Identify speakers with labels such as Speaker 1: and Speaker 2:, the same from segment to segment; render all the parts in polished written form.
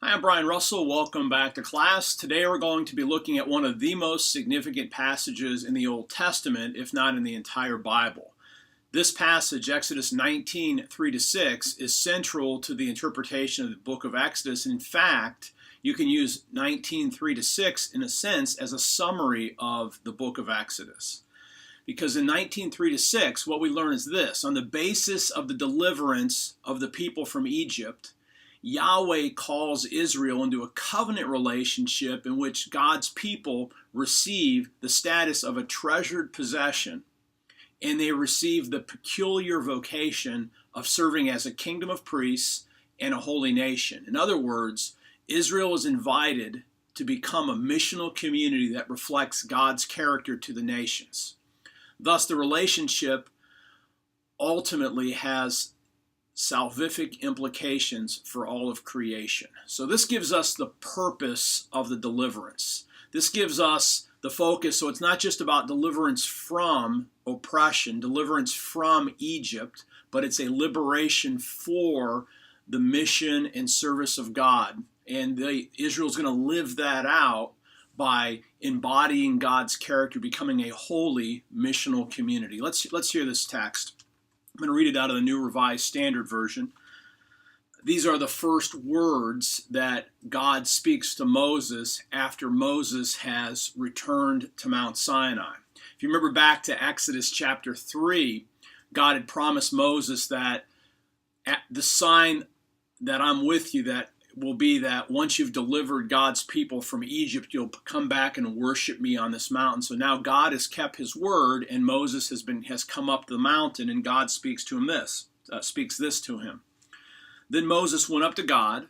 Speaker 1: Hi, I'm Brian Russell. Welcome back to class. Today we're going to be looking at one of the most significant passages in the Old Testament, if not in the entire Bible. This passage, Exodus 19, 3-6, is central to the interpretation of the book of Exodus. In fact, you can use 19, 3-6 in a sense as a summary of the book of Exodus. Because in 19, 3-6, what we learn is this: on the basis of the deliverance of the people from Egypt, Yahweh calls Israel into a covenant relationship in which God's people receive the status of a treasured possession, and they receive the peculiar vocation of serving as a kingdom of priests and a holy nation. In other words, Israel is invited to become a missional community that reflects God's character to the nations. Thus, the relationship ultimately has salvific implications for all of creation. So this gives us the purpose of the deliverance. This gives us the focus. So it's not just about deliverance from oppression, deliverance from Egypt, but it's a liberation for the mission and service of God. And Israel's going to live that out by embodying God's character, becoming a holy missional community. Let's hear this text. I'm going to read it out of the New Revised Standard Version. These are the first words that God speaks to Moses after Moses has returned to Mount Sinai. If you remember back to Exodus chapter 3, God had promised Moses that the sign that I'm with you, that will be that once you've delivered God's people from Egypt, you'll come back and worship me on this mountain. So now God has kept his word, and Moses has come up the mountain, and God speaks this to him. Then Moses went up to God.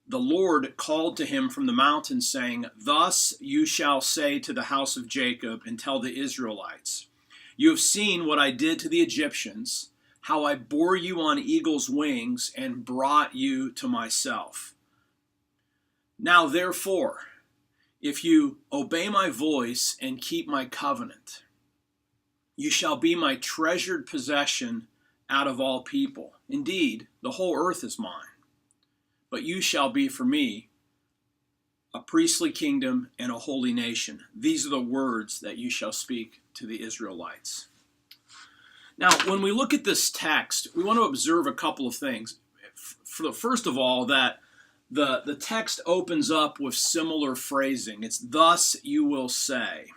Speaker 1: The Lord called to him from the mountain, saying, "Thus you shall say to the house of Jacob and tell the Israelites, you have seen what I did to the Egyptians, how I bore you on eagle's wings and brought you to myself. Now therefore, if you obey my voice and keep my covenant, you shall be my treasured possession out of all people. Indeed, the whole earth is mine. But you shall be for me a priestly kingdom and a holy nation. These are the words that you shall speak to the Israelites." Now, when we look at this text, we want to observe a couple of things. First of all, that the text opens up with similar phrasing. It's "thus you will say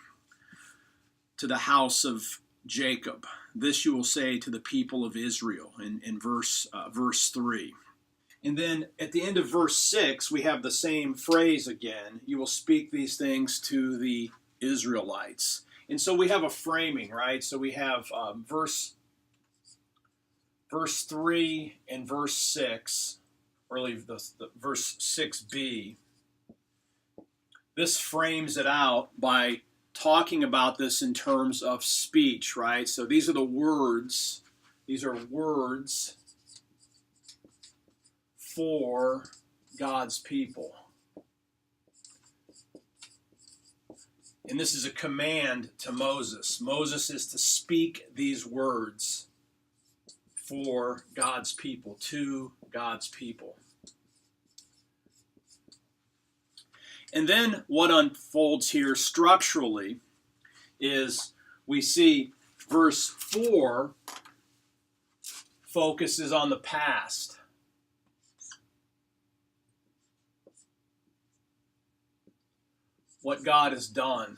Speaker 1: to the house of Jacob." This you will say to the people of Israel in verse 3. And then at the end of verse 6, we have the same phrase again. "You will speak these things to the Israelites." And so we have a framing, right? So we have verse 3 and verse 6, or really the verse 6b. This frames it out by talking about this in terms of speech, right? So these are the words. These are words for God's people. And this is a command to Moses. Moses is to speak these words for God's people, to God's people. And then what unfolds here structurally is we see verse 4 focuses on the past. What God has done.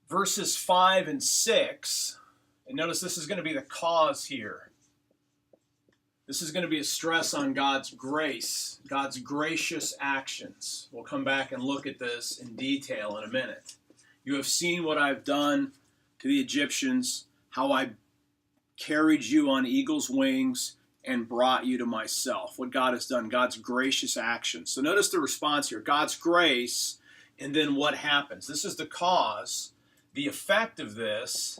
Speaker 1: Verses 5 and 6, and notice this is going to be the cause here. This is going to be a stress on God's grace, God's gracious actions. We'll come back and look at this in detail in a minute. "You have seen what I've done to the Egyptians, how I carried you on eagle's wings and brought you to myself." What God has done, God's gracious actions. So notice the response here, God's grace, and then what happens. This is the cause. The effect of this,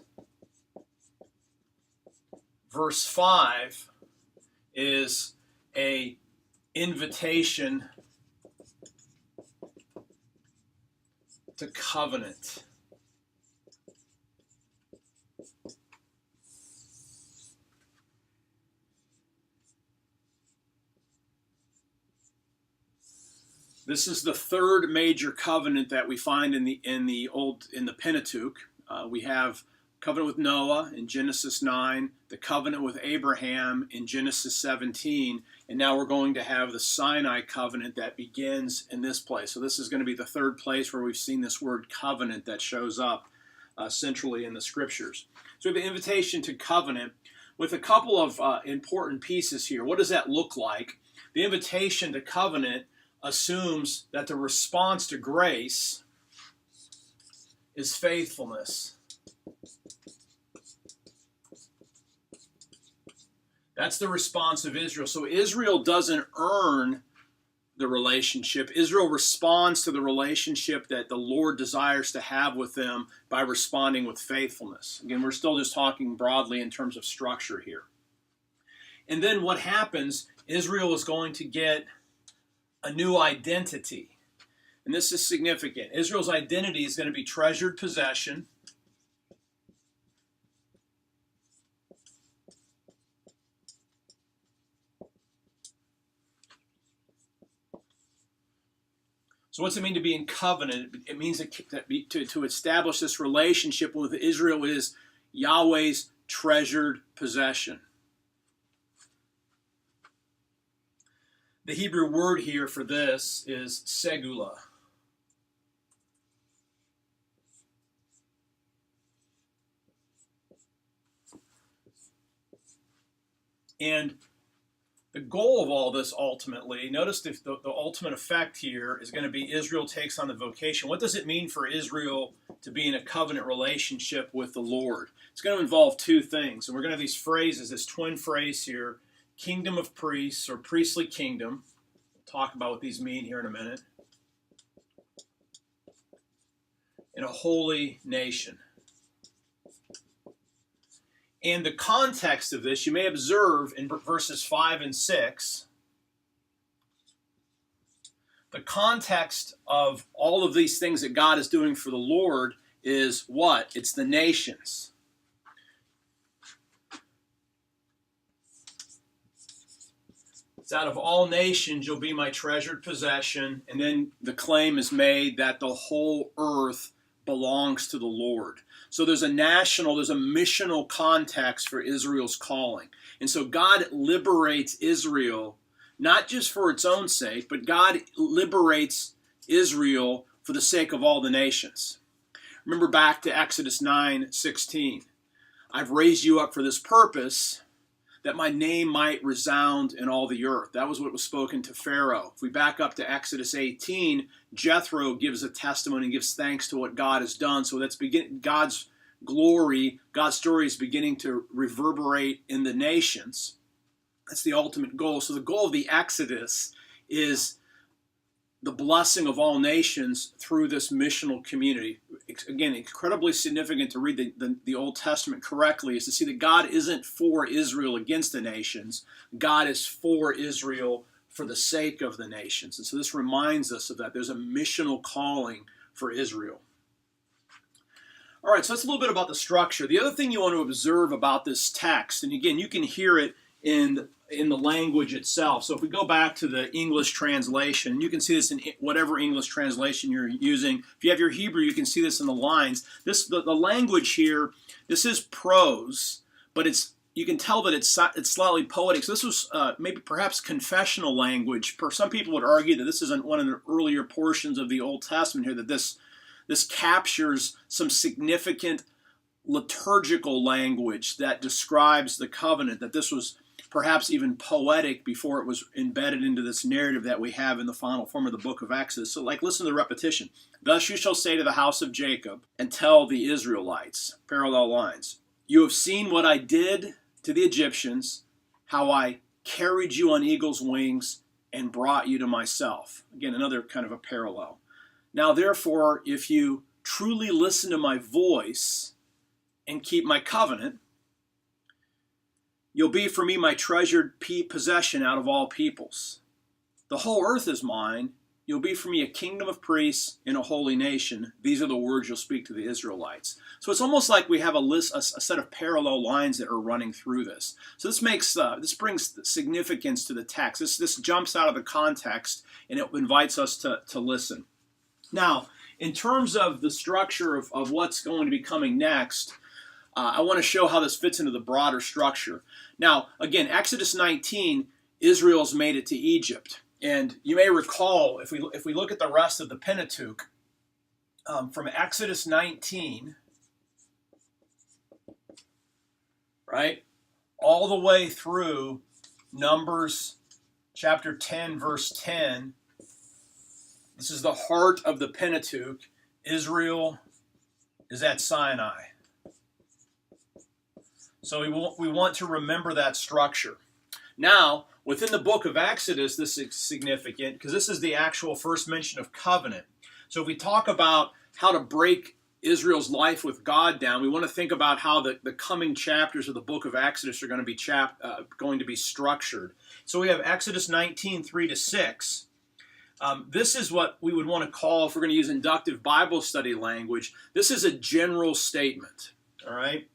Speaker 1: verse 5, is a invitation to covenant. This is the third major covenant that we find in the Pentateuch. We have covenant with Noah in Genesis 9, the covenant with Abraham in Genesis 17, and now we're going to have the Sinai covenant that begins in this place. So this is going to be the third place where we've seen this word covenant that shows up centrally in the scriptures. So we have an invitation to covenant with a couple of important pieces here. What does that look like? The invitation to covenant assumes that the response to grace is faithfulness. That's the response of Israel. So Israel doesn't earn the relationship. Israel responds to the relationship that the Lord desires to have with them by responding with faithfulness. Again, we're still just talking broadly in terms of structure here. And then what happens, Israel is going to get a new identity. And this is significant. Israel's identity is going to be treasured possession. So what's it mean to be in covenant? It means that to establish this relationship with Israel is Yahweh's treasured possession. The Hebrew word here for this is segula. And the goal of all this ultimately, notice the ultimate effect here is going to be Israel takes on the vocation. What does it mean for Israel to be in a covenant relationship with the Lord? It's going to involve two things. And we're going to have these phrases, this twin phrase here, kingdom of priests or priestly kingdom. We'll talk about what these mean here in a minute. And a holy nation. And the context of this, you may observe in verses 5 and 6, the context of all of these things that God is doing for the Lord is what? It's the nations. It's out of all nations you'll be my treasured possession. And then the claim is made that the whole earth belongs to the Lord. So there's a missional context for Israel's calling. And so God liberates Israel, not just for its own sake, but God liberates Israel for the sake of all the nations. Remember back to Exodus 9:16. I've raised you up for this purpose, that my name might resound in all the earth. That was what was spoken to Pharaoh. If we back up to Exodus 18, Jethro gives a testimony and gives thanks to what God has done. So that's God's glory, God's story is beginning to reverberate in the nations. That's the ultimate goal. So the goal of the Exodus is the blessing of all nations through this missional community. Again, incredibly significant to read the Old Testament correctly is to see that God isn't for Israel against the nations. God is for Israel for the sake of the nations. And so this reminds us of that. There's a missional calling for Israel. All right, so that's a little bit about the structure. The other thing you want to observe about this text, and again, you can hear it in the language itself. So if we go back to the English translation, you can see this in whatever English translation you're using. If you have your Hebrew, you can see this in the lines. The language here, this is prose, but you can tell that it's slightly poetic. So this was maybe perhaps confessional language. Some people would argue that this isn't one of the earlier portions of the Old Testament here, that this captures some significant liturgical language that describes the covenant, that this was perhaps even poetic before it was embedded into this narrative that we have in the final form of the book of Exodus. So listen to the repetition. Thus you shall say to the house of Jacob and tell the Israelites, parallel lines, you have seen what I did to the Egyptians, how I carried you on eagle's wings and brought you to myself. Again, another kind of a parallel. Now therefore, if you truly listen to my voice and keep my covenant, you'll be for me my treasured possession out of all peoples. The whole earth is mine, You'll be for me a kingdom of priests and a holy nation. These are the words you'll speak to the Israelites. So it's almost like we have a set of parallel lines that are running through this. So this brings significance to the text. This jumps out of the context, and it invites us to listen. Now, in terms of the structure of what's going to be coming next, I want to show how this fits into the broader structure. Now, again, Exodus 19, Israel's made it to Egypt. And you may recall, if we look at the rest of the Pentateuch, from Exodus 19, right, all the way through Numbers chapter 10, verse 10, this is the heart of the Pentateuch. Israel is at Sinai. So we want to remember that structure. Now, within the book of Exodus, this is significant because this is the actual first mention of covenant. So if we talk about how to break Israel's life with God down, we want to think about how the coming chapters of the book of Exodus are going to be structured. So we have Exodus 19, 3-6. This is what we would want to call, if we're going to use inductive Bible study language, this is a general statement. All right?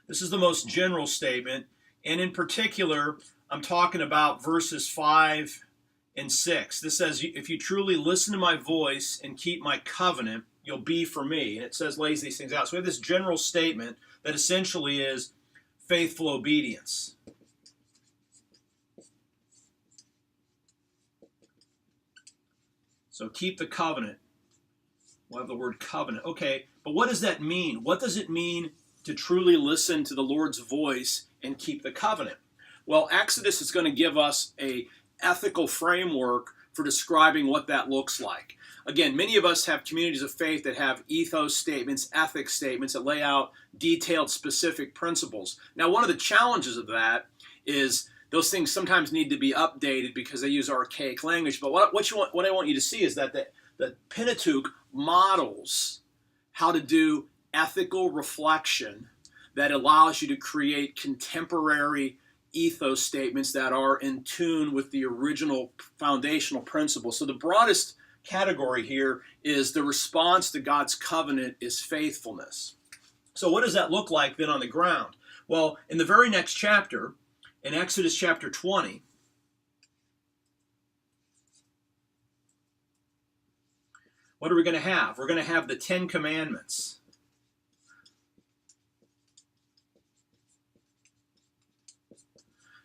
Speaker 1: This is the most general statement. And in particular, I'm talking about verses 5 and 6. This says, if you truly listen to my voice and keep my covenant, you'll be for me. And it lays these things out. So we have this general statement that essentially is faithful obedience. So keep the covenant. We'll have the word covenant. Okay, but what does that mean? What does it mean to truly listen to the Lord's voice and keep the covenant? Well, Exodus is going to give us an ethical framework for describing what that looks like. Again, many of us have communities of faith that have ethos statements, ethics statements that lay out detailed, specific principles. Now, one of the challenges of that is those things sometimes need to be updated because they use archaic language. But what I want you to see is that the Pentateuch models how to do ethical reflection that allows you to create contemporary ethos statements that are in tune with the original foundational principles. So the broadest category here is the response to God's covenant is faithfulness. So what does that look like then on the ground? Well, in the very next chapter, in Exodus chapter 20, what are we going to have? We're going to have the 10 Commandments.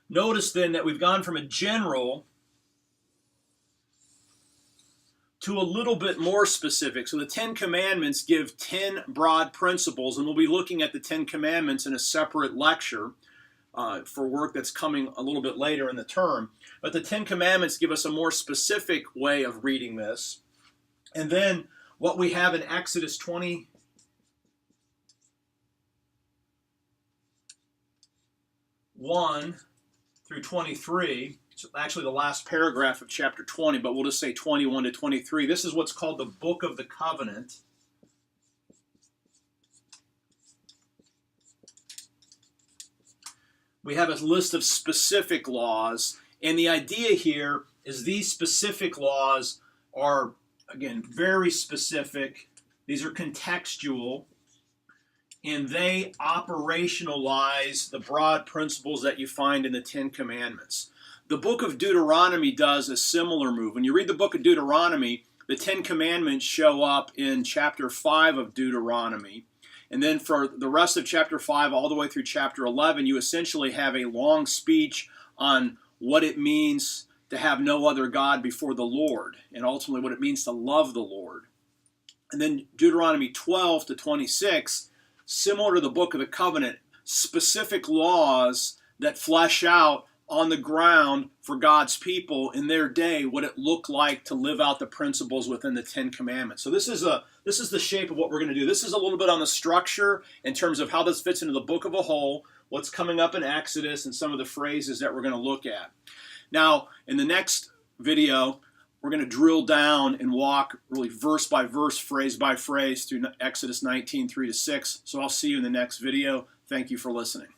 Speaker 1: Notice then that we've gone from a general to a little bit more specific. So the 10 Commandments give 10 broad principles, and we'll be looking at the 10 Commandments in a separate lecture for work that's coming a little bit later in the term. But the 10 Commandments give us a more specific way of reading this. And then what we have in Exodus 20 1 through 23, it's actually the last paragraph of chapter 20, but we'll just say 21 to 23. This is what's called the Book of the Covenant. We have a list of specific laws, and the idea here is these specific laws are, again, very specific. These are contextual, and they operationalize the broad principles that you find in the 10 Commandments. The book of Deuteronomy does a similar move. When you read the book of Deuteronomy, the 10 Commandments show up in chapter 5 of Deuteronomy. And then for the rest of chapter 5 all the way through chapter 11, you essentially have a long speech on what it means to have no other God before the Lord, and ultimately what it means to love the Lord. And then Deuteronomy 12 to 26, similar to the Book of the Covenant, specific laws that flesh out on the ground for God's people in their day what it looked like to live out the principles within the 10 Commandments. So this is the shape of what we're going to do. This is a little bit on the structure in terms of how this fits into the book of a whole, what's coming up in Exodus, and some of the phrases that we're going to look at. Now, in the next video, we're going to drill down and walk really verse by verse, phrase by phrase through Exodus 19, 3-6. So I'll see you in the next video. Thank you for listening.